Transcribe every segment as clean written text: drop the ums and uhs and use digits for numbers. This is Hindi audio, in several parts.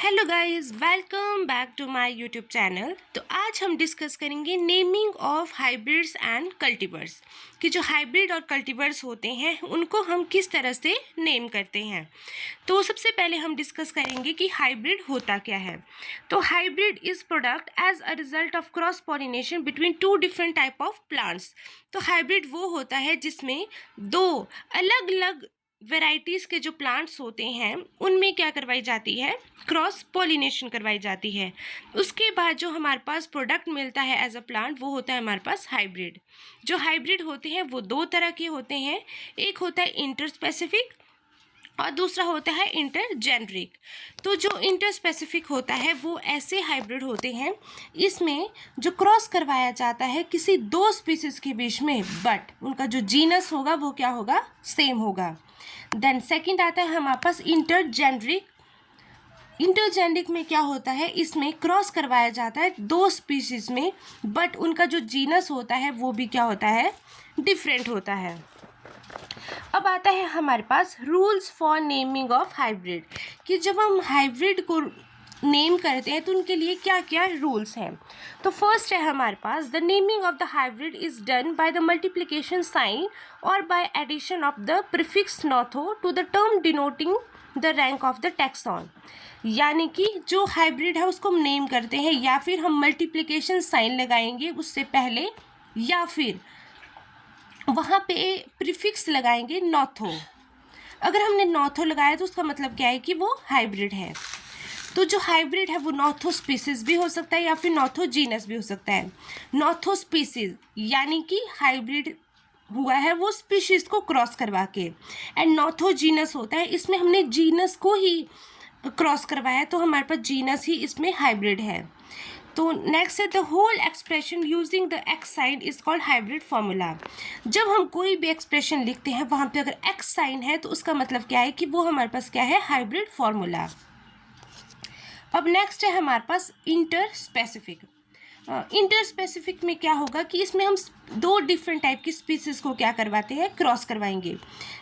Hello guys, welcome back to my YouTube channel. तो आज हम डिस्कस करेंगे naming of hybrids and cultivars कि जो हाइब्रिड और कल्टीवर्स होते हैं उनको हम किस तरह से नेम करते हैं। तो सबसे पहले हम डिस्कस करेंगे कि हाइब्रिड होता क्या है। तो hybrid is product as a result of cross pollination between two different type of plants. तो हाइब्रिड वो होता है जिसमें दो अलग अलग वेराइटीज़ के जो प्लांट्स होते हैं उनमें क्या करवाई जाती है, क्रॉस पॉलिनेशन करवाई जाती है। उसके बाद जो हमारे पास प्रोडक्ट मिलता है एज अ प्लांट वो होता है हमारे पास हाइब्रिड। जो हाइब्रिड होते हैं वो दो तरह के होते हैं, एक होता है इंटर स्पेसिफिक और दूसरा होता है इंटर जेनरिक। तो जो इंटर स्पेसिफिक होता है वो ऐसे हाइब्रिड होते हैं इसमें जो क्रॉस करवाया जाता है किसी दो स्पीसीज के बीच में, बट उनका जो जीनस होगा वो क्या होगा, सेम होगा। देन सेकंड आता है हमारे पास इंटर जेनरिक। इंटरजेंडिक में क्या होता है, इसमें क्रॉस करवाया जाता है दो स्पीशीज में, बट उनका जो जीनस होता है वो भी क्या होता है, डिफरेंट होता है। अब आता है हमारे पास rules for naming of hybrid कि जब हम हाइब्रिड को नेम करते हैं तो उनके लिए क्या क्या रूल्स हैं। तो फर्स्ट है हमारे पास the naming of the hybrid is done by the multiplication sign or by addition of the prefix notho to the term denoting the rank of the taxon. यानी कि जो हाइब्रिड है उसको हम नेम करते हैं या फिर हम मल्टीप्लिकेशन साइन लगाएंगे उससे पहले, या फिर वहाँ पे प्रीफिक्स लगाएंगे नॉथो। अगर हमने नॉथो लगाया तो उसका मतलब क्या है कि वो हाइब्रिड है। तो जो हाइब्रिड है वो नॉथो स्पीसीज भी हो सकता है या फिर नॉथो जीनस भी हो सकता है। नॉथो स्पीसीज यानी कि हाइब्रिड हुआ है वो स्पीशीज को क्रॉस करवा के, एंड नॉथो जीनस होता है इसमें हमने जीनस को ही क्रॉस करवाया है तो हमारे पास जीनस ही इसमें हाइब्रिड है। तो नेक्स्ट है the whole expression using the x sign is called hybrid formula. जब हम कोई भी एक्सप्रेशन लिखते हैं वहाँ पे अगर एक्स साइन है तो उसका मतलब क्या है कि वो हमारे पास क्या है, हाइब्रिड फॉर्मूला। अब नेक्स्ट है हमारे पास इंटर स्पेसिफिक। इंटर स्पेसिफिक में क्या होगा कि इसमें हम दो डिफरेंट टाइप की स्पीसीज को क्या करवाते हैं, क्रॉस करवाएंगे।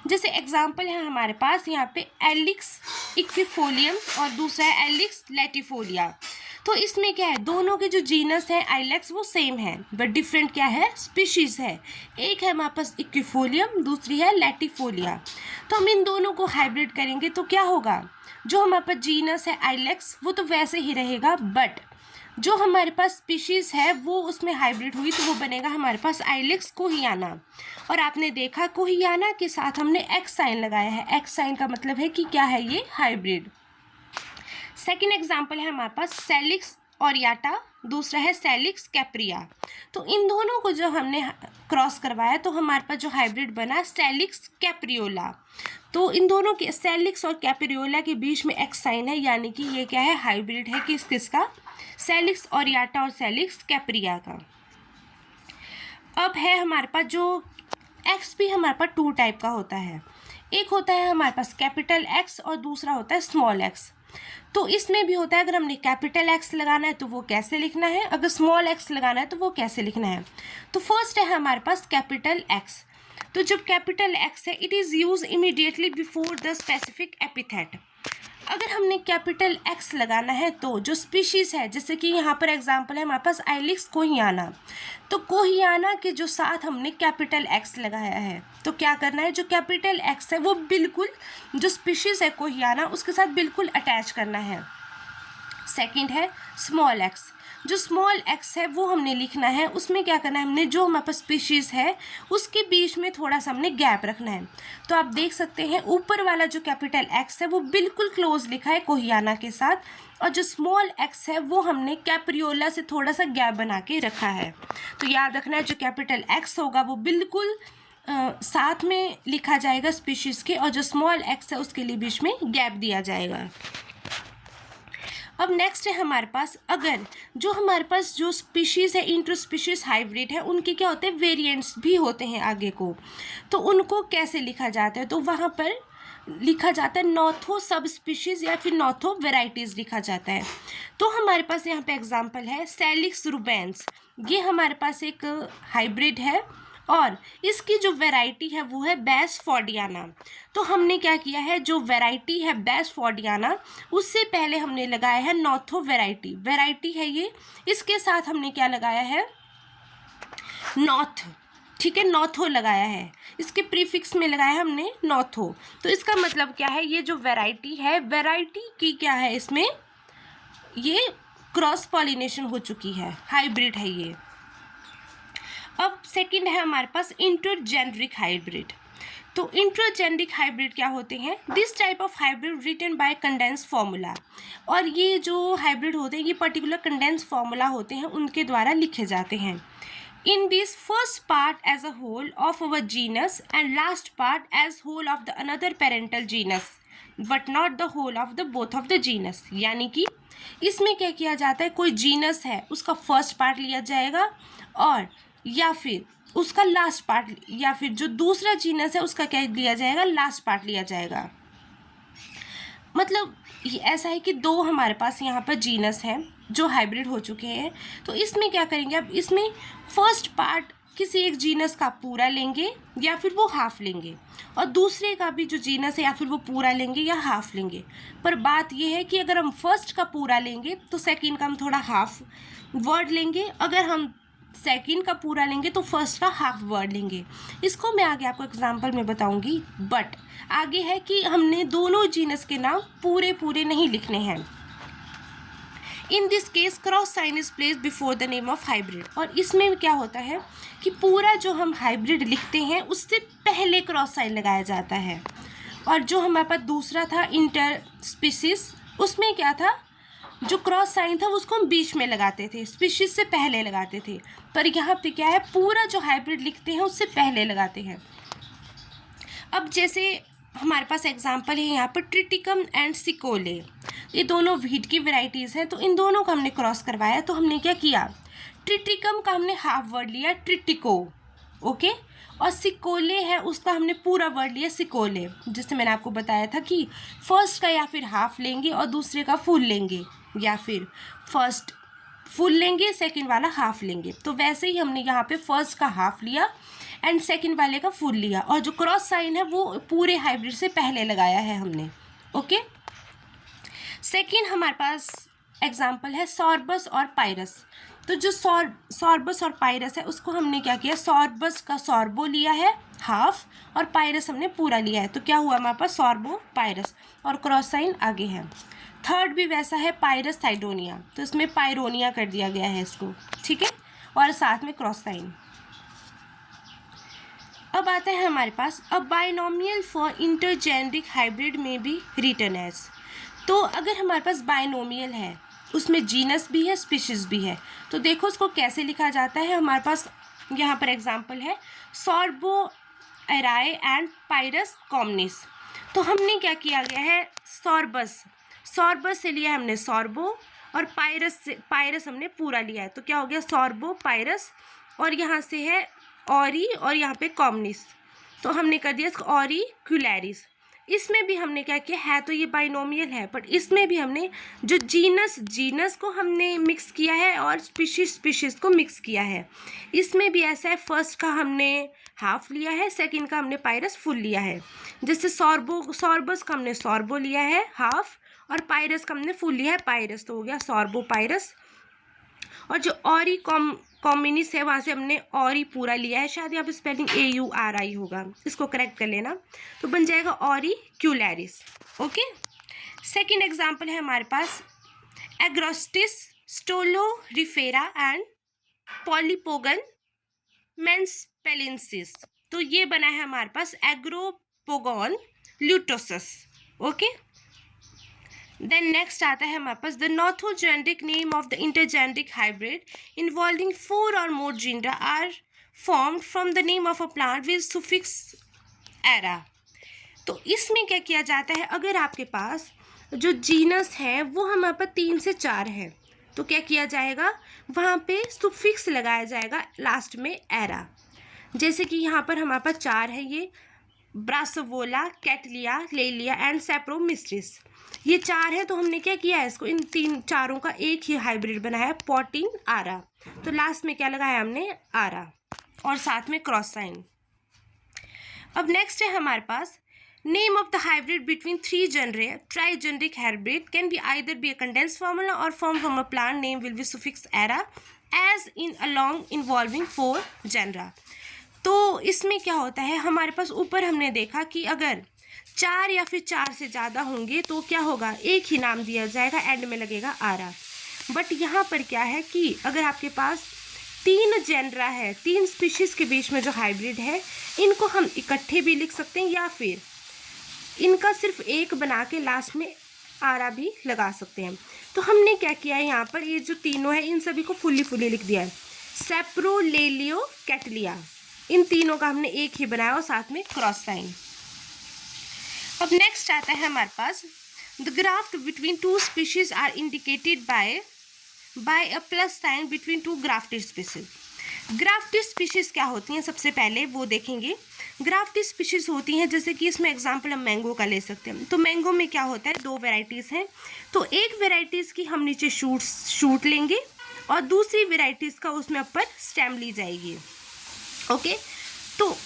जैसे एग्जांपल है हमारे पास यहाँ पे एलिक्स इक्विफोलियम और दूसरा है एलिक्स लैटिफोलिया। तो इसमें क्या है, दोनों के जो जीनस है आइलेक्स वो सेम है बट डिफरेंट क्या है, स्पीशीज है। एक है हमारे पास इक्विफोलियम, दूसरी है लैटिफोलिया। तो हम इन दोनों को हाइब्रिड करेंगे तो क्या होगा, जो हमारे पास जीनस है आइलेक्स वो तो वैसे ही रहेगा, बट जो हमारे पास स्पीशीज़ है वो उसमें हाइब्रिड हुई तो वो बनेगा हमारे पास आइलेक्स कोहियाना। और आपने देखा कोहियाना के साथ हमने एक्स साइन लगाया है, एक्स साइन का मतलब है कि क्या है, ये हाइब्रिड। सेकेंड एग्जाम्पल है हमारे पास सेलिक्स ओरियाटा, दूसरा है सेलिक्स कैप्रिया। तो इन दोनों को जो हमने क्रॉस करवाया तो हमारे पास जो हाइब्रिड बना सेलिक्स कैप्रियोला। तो इन दोनों के सेलिक्स और कैप्रियोला के बीच में एक्स साइन है यानी कि ये क्या है, हाइब्रिड है किसका, सेलिक्स ओरियाटा और सेलिक्स कैप्रिया का। अब है हमारे पास जो एक्स भी हमारे पास टू टाइप का होता है, एक होता है हमारे पास कैपिटल एक्स और दूसरा होता है स्मॉल एक्स। तो इसमें भी होता है अगर हमने कैपिटल एक्स लगाना है तो वो कैसे लिखना है, अगर स्मॉल एक्स लगाना है तो वो कैसे लिखना है। तो फर्स्ट है हमारे पास कैपिटल एक्स। तो जब कैपिटल एक्स है it is use immediately before the specific epithet. अगर हमने कैपिटल एक्स लगाना है तो जो स्पीशीज़ है, जैसे कि यहाँ पर एग्जांपल है हमारे पास आइलिक्स कोहियाना, तो कोहियाना के जो साथ हमने कैपिटल एक्स लगाया है तो क्या करना है, जो कैपिटल एक्स है वो बिल्कुल जो स्पीशीज़ है कोहियाना उसके साथ बिल्कुल अटैच करना है। सेकंड है स्मॉल एक्स। जो स्मॉल एक्स है वो हमने लिखना है, उसमें क्या करना है, हमने जो हमारे पास स्पीशीज़ है उसके बीच में थोड़ा सा हमने गैप रखना है। तो आप देख सकते हैं ऊपर वाला जो कैपिटल एक्स है वो बिल्कुल क्लोज लिखा है कोहियाना के साथ, और जो स्मॉल एक्स है वो हमने कैप्रियोला से थोड़ा सा गैप बना के रखा है। तो याद रखना है जो कैपिटल एक्स होगा वो बिल्कुल साथ में लिखा जाएगा स्पीशीज़ के, और जो स्मॉल एक्स है उसके लिए बीच में गैप दिया जाएगा। अब नेक्स्ट है हमारे पास, अगर जो हमारे पास जो स्पीशीज़ है इंटर स्पीशीज़ हाइब्रिड है उनके क्या होते हैं, वेरिएंट्स भी होते हैं आगे को, तो उनको कैसे लिखा जाता है, तो वहाँ पर लिखा जाता है नॉथो सब स्पीशीज़ या फिर नॉथो वेराइटीज़ लिखा जाता है। तो हमारे पास यहाँ पे एग्जांपल है सेलिक्स रूबेंस, ये हमारे पास एक हाइब्रिड है और इसकी जो वैरायटी है वो है बेसफोर्डियाना। तो हमने क्या किया है, जो वैरायटी है बेसफोर्डियाना उससे पहले हमने लगाया है नॉर्थो वैरायटी। वैरायटी है ये, इसके साथ हमने क्या लगाया है, नॉर्थ, ठीक है, नॉर्थो लगाया है, इसके प्रीफिक्स में लगाया है हमने नॉर्थो। तो इसका मतलब क्या है, ये जो वैरायटी है, वैरायटी की क्या है, इसमें ये क्रॉस पॉलिनेशन हो चुकी है, हाइब्रिड है ये। अब सेकंड है हमारे पास इंटरजेनरिक हाइब्रिड। तो इंटरजेनरिक हाइब्रिड क्या होते हैं, this type of hybrid written by condense formula. और ये जो हाइब्रिड होते हैं ये पर्टिकुलर कंडेंस फार्मूला होते हैं, उनके द्वारा लिखे जाते हैं। In this first part as a whole of our genus and last part as whole of the another parental genus but not the whole of the both of the genus। यानी कि इसमें क्या किया जाता है, कोई जीनस है उसका फर्स्ट पार्ट लिया जाएगा और या फिर उसका लास्ट पार्ट, या फिर जो दूसरा जीनस है उसका क्या लिया जाएगा, लास्ट पार्ट लिया जाएगा। मतलब ऐसा है कि दो हमारे पास यहाँ पर जीनस हैं जो हाइब्रिड हो चुके हैं। तो इसमें क्या करेंगे, अब इसमें फर्स्ट पार्ट किसी एक जीनस का पूरा लेंगे या फिर वो हाफ लेंगे, और दूसरे का भी जो जीनस है या फिर वो पूरा लेंगे या हाफ लेंगे। पर बात ये है कि अगर हम फर्स्ट का पूरा लेंगे तो सेकंड का हम थोड़ा हाफ वर्ड लेंगे, अगर हम सेकंड का पूरा लेंगे तो फर्स्ट का हाफ वर्ड लेंगे। इसको मैं आगे आपको एग्जांपल में बताऊंगी। बट आगे है कि हमने दोनों जीनस के नाम पूरे पूरे नहीं लिखने हैं। In this case cross sign is place before the name of hybrid. और इसमें क्या होता है कि पूरा जो हम हाइब्रिड लिखते हैं उससे पहले क्रॉस साइन लगाया जाता है। और जो हमारे पास दूसरा था इंटर स्पीशीज, उसमें क्या था, जो क्रॉस साइन था उसको हम बीच में लगाते थे, स्पीशीज से पहले लगाते थे। पर यहाँ पे क्या है, पूरा जो हाइब्रिड लिखते हैं उससे पहले लगाते हैं। अब जैसे हमारे पास एग्जांपल है यहाँ पर ट्रिटिकम एंड सिकोले, ये दोनों वीट की वैरायटीज़ हैं। तो इन दोनों का हमने क्रॉस करवाया। तो हमने क्या किया, ट्रिटिकम का हमने हाफ वर्ड लिया ट्रिटिको, ओके, और सिकोले है उसका हमने पूरा वर्ड लिया सिकोले। जिससे मैंने आपको बताया था कि फर्स्ट का या फिर हाफ लेंगे और दूसरे का फुल लेंगे, या फिर फर्स्ट फुल लेंगे सेकंड वाला हाफ लेंगे। तो वैसे ही हमने यहाँ पे फर्स्ट का हाफ लिया एंड सेकंड वाले का फुल लिया, और जो क्रॉस साइन है वो पूरे हाइब्रिड से पहले लगाया है हमने, ओके। सेकंड हमारे पास एग्जांपल है सॉर्बस और पायरस। तो जो सॉर्बस और पायरस है उसको हमने क्या किया, सॉर्बस का सॉर्बो लिया है हाफ और पायरस हमने पूरा लिया है। तो क्या हुआ हमारे पास सॉर्बो पायरस, और क्रॉस साइन आगे है। थर्ड भी वैसा है पायरस साइडोनिया, तो इसमें पायरोनिया कर दिया गया है इसको, ठीक है, और साथ में क्रॉस साइन। अब आता है हमारे पास अ बाइनोमियल फॉर इंटरजेनरिक हाइब्रिड में भी रिटन एज। तो अगर हमारे पास बाइनोमियल है उसमें जीनस भी है स्पीशीज भी है, तो देखो उसको कैसे लिखा जाता है। हमारे पास यहाँ पर एग्जांपल है सॉर्बो एराए एंड पायरस कॉमनिस। तो हमने क्या किया गया है, सॉर्बस से लिया हमने सॉर्बो, और पायरस हमने पूरा लिया है। तो क्या हो गया सॉर्बो पायरस, और यहाँ से है ऑरी और यहाँ पे कॉमनिस, तो हमने कर दिया इसको ऑरिक्युलैरिस। इसमें भी हमने क्या किया है, तो ये बाइनोमियल है, बट इसमें भी हमने जो जीनस को हमने मिक्स किया है और स्पीशीज को मिक्स किया है। इसमें भी ऐसा है, फर्स्ट का हमने हाफ लिया है, सेकंड का हमने पायरस फुल लिया है। जैसे सॉर्बस का हमने सॉर्बो लिया है हाफ, और पायरस का हमने फुल लिया है पायरस, तो हो गया सॉर्बो पायरस। और जो ऑरी कॉम्बिनिस है वहाँ से हमने ऑरी पूरा लिया है, शायद यहाँ पे स्पेलिंग AURI होगा, इसको करेक्ट कर लेना, तो बन जाएगा ऑरिक्युलैरिस, ओके। सेकंड एग्जांपल है हमारे पास एग्रोस्टिस स्टोलोरिफेरा एंड पॉलीपोगन मेंसपेलेंसिस। तो ये बना है हमारे पास Agropogon lutosus, okay. Then next आता है हमारे पास the nothogeneric name of the intergeneric hybrid involving 4 or more genera are formed from the name of a plant with suffix ara. तो इसमें क्या किया जाता है, अगर आपके पास जो जीनस है वो हमारे पास 3 से 4 है, तो क्या किया जाएगा, वहाँ पे सुफिक्स लगाया जाएगा लास्ट में एरा। जैसे कि यहाँ पर हमारे पास 4 है, ये ब्रासोवोला, कैटलिया, लेलिया एंड सेप्रोमिस्ट्रिस, ये 4 है। तो हमने क्या किया है, इसको इन चारों का एक ही हाइब्रिड बनाया, पॉटिन आरा। तो लास्ट में क्या लगाया हमने, आरा, और साथ में क्रॉस साइन। अब नेक्स्ट है हमारे पास name of the hybrid between three genera trigeneric hybrid can be either be a condense formula or form from a plant name will be suffix ara as in along involving 4 genera. तो इसमें क्या होता है, हमारे पास ऊपर हमने देखा कि अगर 4 या फिर 4 से ज़्यादा होंगे तो क्या होगा, एक ही नाम दिया जाएगा, एंड में लगेगा आरा। बट यहाँ पर क्या है कि अगर आपके पास 3 जेनरा है, 3 स्पीशीज़ के बीच में जो हाइब्रिड है, इनको हम इकट्ठे भी लिख सकते हैं या फिर इनका सिर्फ एक बना के लास्ट में आरा भी लगा सकते हैं। तो हमने क्या किया है, यहाँ पर ये जो तीनों है इन सभी को फुल्ली लिख दिया है, सेप्रोलेलियो कैटलिया, इन तीनों का हमने एक ही बनाया और साथ में क्रॉस साइन। अब नेक्स्ट आता है हमारे पास the graft between 2 species are indicated by a plus sign between 2 grafted species. Grafted species क्या होती हैं, सबसे पहले वो देखेंगे। ग्राफ्टेड स्पीशीज होती हैं, जैसे कि इसमें एग्जांपल हम मैंगो का ले सकते हैं। तो मैंगो में क्या होता है, 2 वेराइटीज़ हैं, तो एक वेराइटीज़ की हम नीचे शूट लेंगे और दूसरी वेराइटीज़ का उसमें अपर स्टेम ली जाएगी। ओके, तो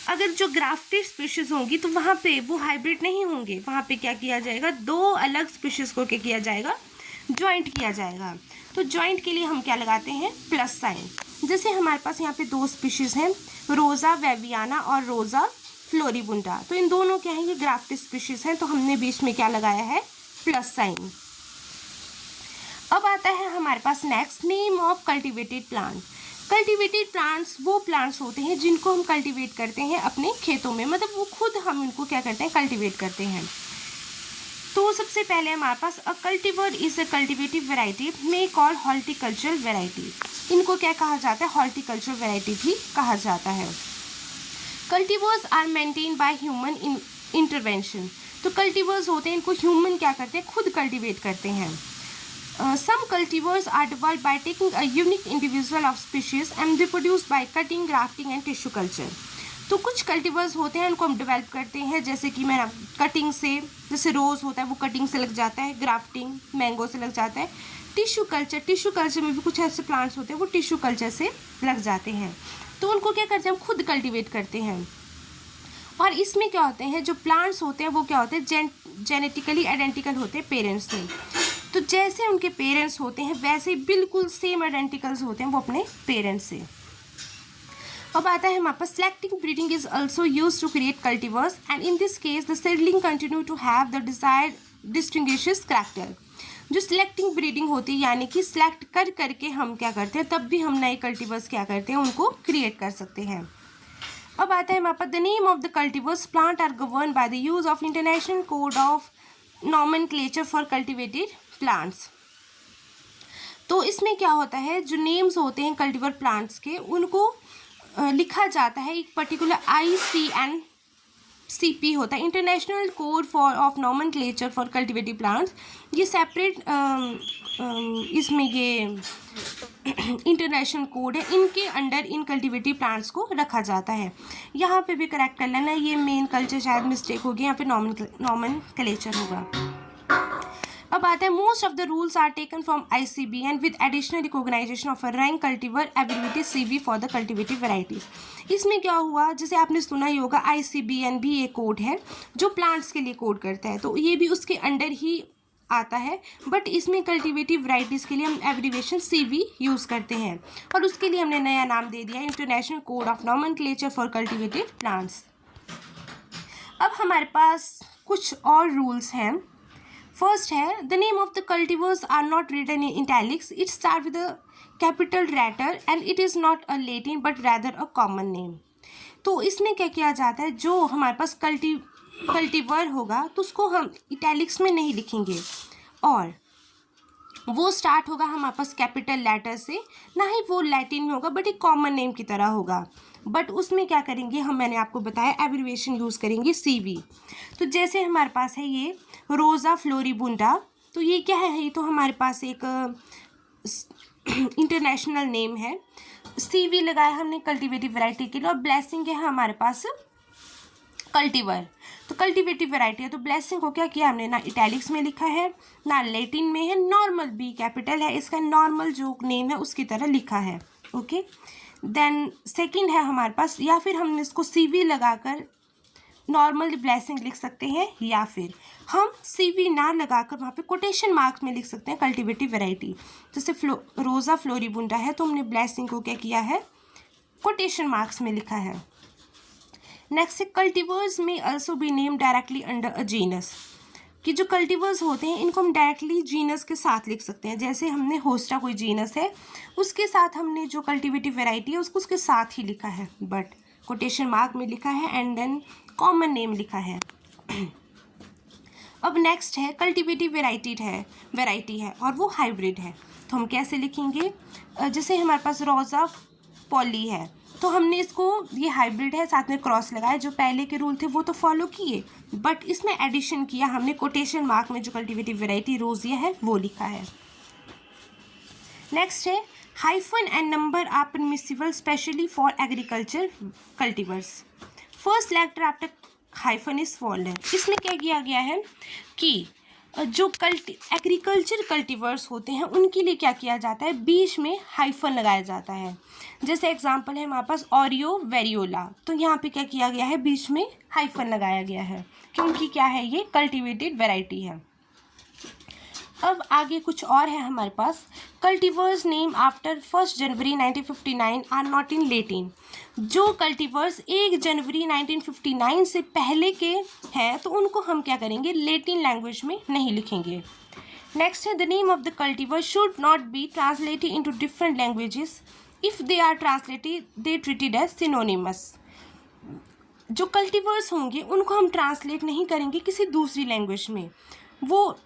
अगर जो ग्राफ्टेड स्पीशीज होंगी तो वहाँ पे वो हाइब्रिड नहीं होंगे, वहाँ पे क्या किया जाएगा, 2 अलग स्पीशीज को क्या किया जाएगा, ज्वाइंट किया जाएगा। तो ज्वाइंट के लिए हम क्या लगाते हैं, प्लस साइन। जैसे हमारे पास यहाँ पे 2 स्पीशीज हैं, रोज़ा वेवियाना और रोज़ा फ्लोरिबुंडा, तो इन दोनों क्या है, ये ग्राफ्टेड स्पीशीज हैं, तो हमने बीच में क्या लगाया है, प्लस साइन। अब आता है हमारे पास next name of cultivated plant. Cultivated plants वो प्लांट्स होते हैं जिनको हम कल्टिवेट करते हैं अपने खेतों में, मतलब वो खुद हम इनको क्या करते हैं, कल्टिवेट करते हैं। तो सबसे पहले हमारे पास a cultivar is a cultivative variety may call horticultural variety. इनको क्या कहा जाता है, हॉर्टिकल्चरल वैरायटी भी कहा जाता है। Cultivars are maintain by human intervention. तो कल्टीवर्स होते हैं, इनको ह्यूमन क्या करते हैं, खुद कल्टिवेट करते हैं। Some cultivars are developed by taking a unique individual of species and reproduced by cutting, grafting and tissue culture. तो कुछ कल्टीवर्स होते हैं, उनको हम डेवलप करते हैं, जैसे कि मैं कटिंग से, जैसे रोज़ होता है वो कटिंग से लग जाता है, ग्राफ्टिंग मैंगो से लग जाता है, टिश्यू कल्चर में भी कुछ ऐसे प्लांट्स होते हैं वो टिश्यू कल्चर से लग जाते हैं। तो उनको क्या करते हैं, हम खुद कल्टिवेट करते हैं। और इसमें क्या होते हैं, जो प्लांट्स होते हैं वो क्या होते हैं, जेनेटिकली आइडेंटिकल होते हैं पेरेंट्स से। तो जैसे उनके पेरेंट्स होते हैं वैसे ही बिल्कुल सेम आइडेंटिकल्स होते हैं वो अपने पेरेंट्स से। अब आता है हमारे पास selecting breeding is also use to create cultivars and in this case the seedling continue to have the desired distinguishes character. जो सिलेक्टिंग ब्रीडिंग होती है, यानी कि सिलेक्ट कर करके हम क्या करते हैं, तब भी हम नए कल्टीवर्स क्या करते हैं, उनको क्रिएट कर सकते हैं। अब आता है हमारे पास the name of the cultivars plant are govern by the use of international code of nomenclature for cultivated plants. तो इसमें क्या होता है, जो नेम्स होते हैं कल्टीवर प्लांट्स के, उनको लिखा जाता है एक पर्टिकुलर ICNCP होता है, international code for of nomenclature for cultivative plants. ये सेपरेट इसमें ये इंटरनेशनल कोड है, इनके अंडर इन कल्टिवेटिव प्लांट्स को रखा जाता है। यहाँ पे भी करेक्ट कर लेना, ये मेन कल्चर शायद मिस्टेक होगी, यहाँ पे नॉमेनक्लेचर होगा। अब आता है most of the rules are taken from ICBN with additional recognisation of a rank cultivar ability CV for the cultivative varieties. इसमें क्या हुआ, जैसे आपने सुना ही होगा ICBN भी एक कोड है जो प्लांट्स के लिए कोड करता है, तो ये भी उसके अंडर ही आता है, बट इसमें कल्टिवेटिव वैराइटीज़ के लिए हम एब्रीविएशन CV यूज़ करते हैं और उसके लिए हमने नया नाम दे दिया international code of nomenclature for cultivative plants. अब हमारे पास कुछ और रूल्स हैं। फर्स्ट है the name of the cultivars are not written in italics, it start with a capital letter and it is not a Latin but rather a common name. तो इसमें क्या किया जाता है, जो हमारे पास कल्टीवर होगा तो उसको हम इटैलिक्स में नहीं लिखेंगे और वो स्टार्ट होगा हमारे पास कैपिटल लेटर से, ना ही वो लैटिन में होगा बट एक कॉमन नेम की तरह होगा। बट उसमें क्या करेंगे हम, मैंने आपको बताया एब्रीविएशन यूज़ करेंगे CV। तो जैसे हमारे पास है ये रोज़ा फ्लोरिबुंडा, तो ये क्या है, ये तो हमारे पास एक इंटरनेशनल नेम है। CV लगाया हमने कल्टिवेटिव वैरायटी के लिए और ब्लेसिंग है हमारे पास कल्टीवर, तो कल्टिवेटिव वैरायटी है। तो ब्लेसिंग को क्या किया हमने, ना इटैलिक्स में लिखा है ना लैटिन में है, नॉर्मल B कैपिटल है, इसका नॉर्मल जो नेम है उसकी तरह लिखा है। ओके, देन सेकंड है हमारे पास, या फिर हम इसको CV लगाकर नॉर्मल ब्लेसिंग लिख सकते हैं, या फिर हम CV ना लगाकर वहाँ पे कोटेशन मार्क्स में लिख सकते हैं कल्टिवेटिव वैरायटी। जैसे रोज़ा फ्लोरिबुंडा है तो हमने ब्लेसिंग को क्या किया है, कोटेशन मार्क्स में लिखा है। नेक्स्ट है कल्टिवर्स में also be name directly under a genus, कि जो कल्टिवर्स होते हैं इनको हम डायरेक्टली जीनस के साथ लिख सकते हैं। जैसे हमने होस्टा कोई जीनस है, उसके साथ हमने जो कल्टिवेटिव वैरायटी है उसको उसके साथ ही लिखा है, बट कोटेशन मार्क में लिखा है एंड देन कॉमन नेम लिखा है। अब नेक्स्ट है कल्टिवेटिव वैरायटी है और वो हाइब्रिड है, तो हम कैसे लिखेंगे। जैसे हमारे पास रोज़ा पॉली है तो हमने इसको, ये हाइब्रिड है, साथ में क्रॉस लगाया, जो पहले के रूल थे वो तो फॉलो किए, बट इसमें एडिशन किया हमने, कोटेशन मार्क में जो कल्टिवेटिव वैरायटी रोजिया है वो लिखा है। नेक्स्ट है hyphen and number are permissible specially for agriculture cultivars. First letter after hyphen is fold. इसमें क्या किया गया है कि जो एग्रीकल्चर कल्टिवर्स होते हैं उनके लिए क्या किया जाता है, बीच में हाइफन लगाया जाता है। जैसे एग्जांपल है हमारे पास ऑरियो वेरियोला, तो यहाँ पे क्या किया गया है, बीच में हाइफन लगाया गया है क्योंकि क्या है, ये कल्टिवेटेड वैरायटी है। अब आगे कुछ और है हमारे पास, cultivars name after 1 January 1959 are not in Latin. जो कल्टिवर्स 1 जनवरी 1959 से पहले के हैं तो उनको हम क्या करेंगे, लेटिन लैंग्वेज में नहीं लिखेंगे। नेक्स्ट है the name of the cultivar should not be translated into different languages, if they are translated they treated as synonymous. जो कल्टिवर्स होंगे उनको हम ट्रांसलेट नहीं करेंगे किसी दूसरी लैंग्वेज में, वो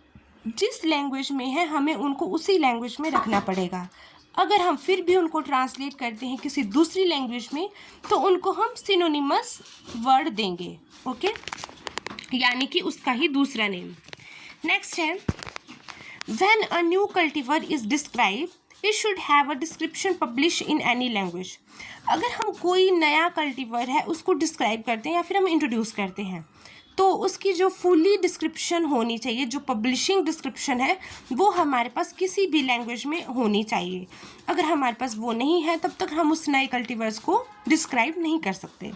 जिस लैंग्वेज में है हमें उनको उसी लैंग्वेज में रखना पड़ेगा। अगर हम फिर भी उनको ट्रांसलेट करते हैं किसी दूसरी लैंग्वेज में तो उनको हम सिनोनिमस वर्ड देंगे, ओके, यानी कि उसका ही दूसरा नेम। नेक्स्ट है when a new cultivar is describe it should have a description publish in any language. अगर हम कोई नया कल्टिवर है उसको डिस्क्राइब करते हैं या फिर हम इंट्रोड्यूस करते हैं तो उसकी जो फुली डिस्क्रिप्शन होनी चाहिए, जो पब्लिशिंग डिस्क्रिप्शन है वो हमारे पास किसी भी लैंग्वेज में होनी चाहिए। अगर हमारे पास वो नहीं है तब तक हम उस नए कल्टिवर्स को डिस्क्राइब नहीं कर सकते।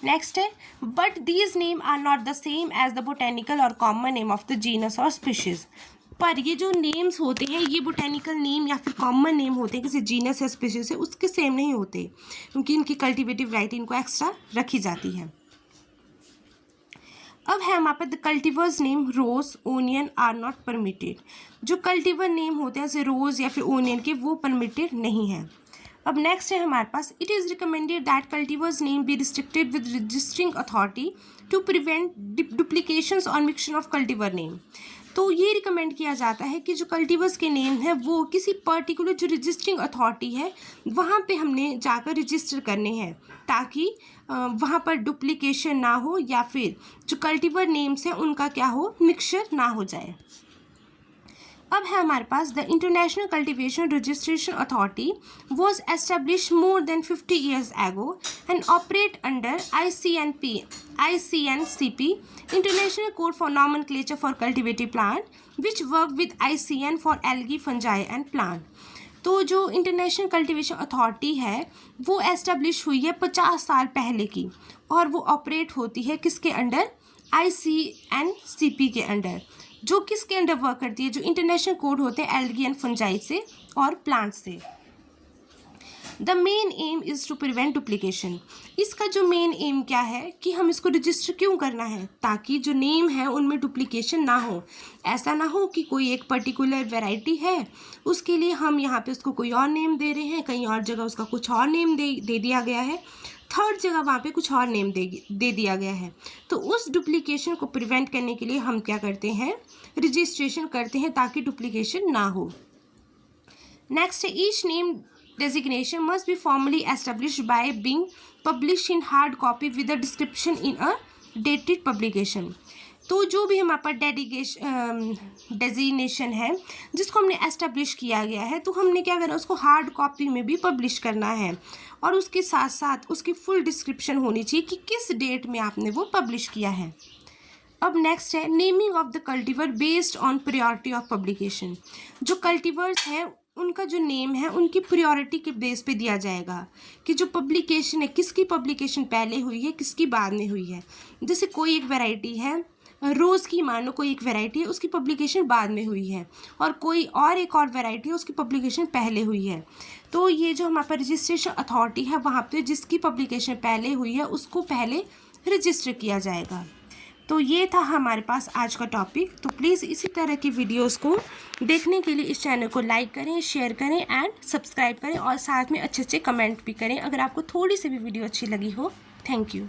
नेक्स्ट है but these name are not the same as the botanical or common name of the genus or species. पर ये जो नेम्स होते हैं ये बोटेनिकल नेम या फिर कॉमन नेम होते हैं किसी जीनस या स्पीशीज से, उसके सेम नहीं होते क्योंकि इनकी कल्टिवेटिव वैरायटी इनको एक्स्ट्रा रखी जाती है। अब है हमारे पास the cultivars name rose onion are not permitted. जो कल्टिवर नेम होते हैं जैसे रोज या फिर ओनियन के, वो परमिटेड नहीं है। अब नेक्स्ट है हमारे पास it is recommended that cultivars name be restricted with registering authority to prevent duplications or mixture of cultivar name. तो ये रिकमेंड किया जाता है कि जो कल्टिवर्स के नेम है वो किसी पर्टिकुलर जो रजिस्टरिंग अथॉरिटी है वहाँ पे हमने जाकर रजिस्टर करने हैं ताकि वहाँ पर डुप्लीकेशन ना हो या फिर जो कल्टिवर नेम्स हैं उनका क्या हो, मिक्सचर ना हो जाए। अब है हमारे पास the international cultivation registration authority was establish more than 50 years ago and operate under ICNCP International Code for Nomenclature for Cultivated Plant which work with ICN for algae, fungi and plant। तो जो इंटरनेशनल कल्टिवेशन अथॉरिटी है वो एस्टेब्लिश हुई है 50 साल पहले की और वो ऑपरेट होती है किसके अंडर, ICNCP के अंडर, जो किसके अंडर वर्क करती है, जो इंटरनेशनल कोड होते हैं एल्गी एंड फंजाई से और प्लांट से। The main aim is to prevent duplication. इसका जो मेन एम क्या है कि हम इसको रजिस्टर क्यों करना है, ताकि जो नेम है उनमें डुप्लीकेशन ना हो। ऐसा ना हो कि कोई एक पर्टिकुलर वैरायटी है उसके लिए हम यहाँ पे उसको कोई और नेम दे रहे हैं, कहीं और जगह उसका कुछ और नेम दे दिया गया है, थर्ड जगह वहाँ पे कुछ और नेम दे दिया गया है। तो उस डुप्लीकेशन को प्रिवेंट करने के लिए हम क्या करते हैं, रजिस्ट्रेशन करते हैं ताकि डुप्लीकेशन ना हो। नेक्स्ट है each name designation must be formally established by being published in hard copy with a description in a dated publication। तो जो भी हमारे पास डेजिग्नेशन है जिसको हमने एस्टेब्लिश किया गया है तो हमने क्या करना, उसको हार्ड कॉपी में भी पब्लिश करना है और उसके साथ साथ उसकी फुल डिस्क्रिप्शन होनी चाहिए कि किस डेट में आपने वो पब्लिश किया है। अब नेक्स्ट है naming of the cultivar based on priority of publication. जो कल्टिवर्स हैं उनका जो नेम है उनकी प्रायोरिटी के बेस पे दिया जाएगा कि जो पब्लिकेशन है किसकी पब्लिकेशन पहले हुई है किसकी बाद में हुई है। जैसे कोई एक वैरायटी है रोज़ की, मान लो कोई एक वैरायटी है उसकी पब्लिकेशन बाद में हुई है और कोई और एक और वैरायटी है उसकी पब्लिकेशन पहले हुई है। तो ये जो हमारे पास रजिस्ट्रेशन अथॉरिटी है वहाँ पे जिसकी पब्लिकेशन पहले हुई है उसको पहले रजिस्टर किया जाएगा। तो ये था हमारे पास आज का टॉपिक। तो प्लीज़ इसी तरह की वीडियोस को देखने के लिए इस चैनल को लाइक करें, शेयर करें एंड सब्सक्राइब करें और साथ में अच्छे अच्छे कमेंट भी करें अगर आपको थोड़ी सी भी वीडियो अच्छी लगी हो। Thank you.